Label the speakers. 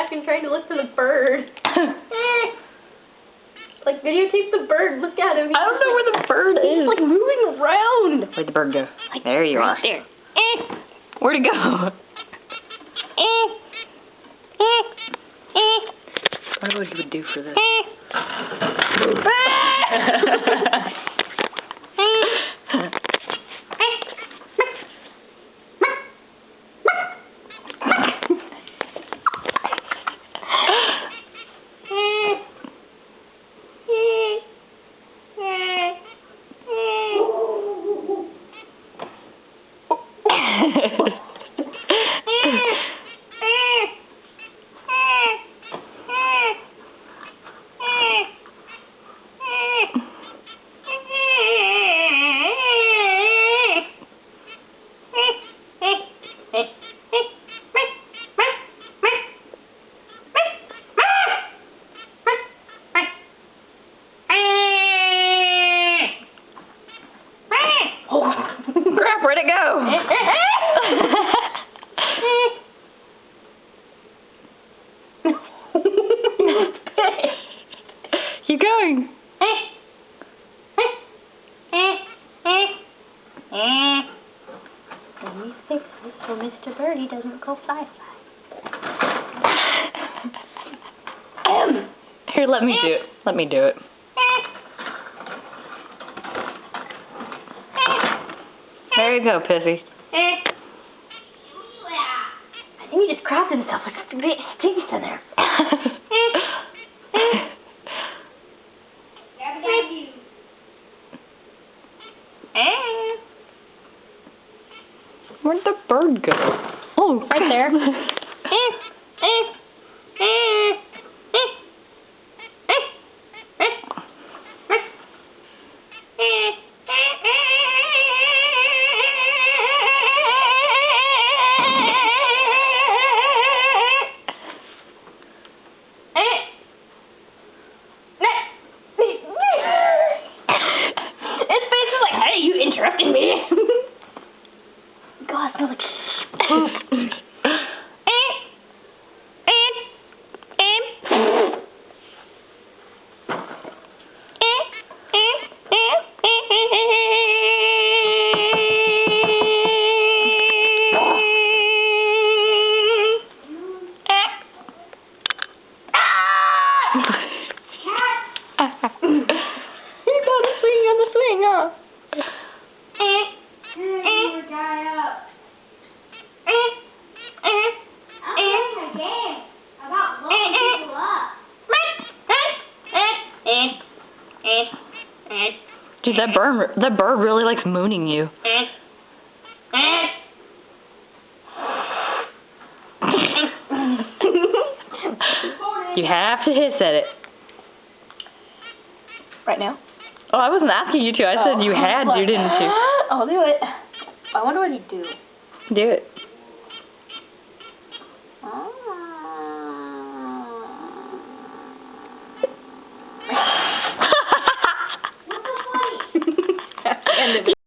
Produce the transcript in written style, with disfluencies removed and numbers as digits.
Speaker 1: back and trying to look for the bird. Like, videotape the bird. Look at him.
Speaker 2: I don't know where the bird is.
Speaker 1: He's, like, moving around.
Speaker 2: Where'd the bird go?
Speaker 1: Like,
Speaker 2: there you
Speaker 1: right
Speaker 2: are.
Speaker 1: There.
Speaker 2: Where'd it go? I wonder what he would do for this. Crap, where'd it go? Keep going.
Speaker 1: Let me fix this so Mr. Birdie doesn't go fly.
Speaker 2: Here, let me do it. Let me do it. There you go, Pissy.
Speaker 1: I think he just crapped himself. Like, it stinks in there.
Speaker 2: Where'd the bird go? Oh,
Speaker 1: right there. Interrupting me. God, I smell like poop. You got the swing on the swing, huh?
Speaker 2: Dude, that bird really likes mooning you. You have to hiss at it.
Speaker 1: Right now?
Speaker 2: Oh, I wasn't asking you to. I said you had to, didn't you?
Speaker 1: I'll do it. I wonder what he'd do.
Speaker 2: Do it.
Speaker 1: End of it.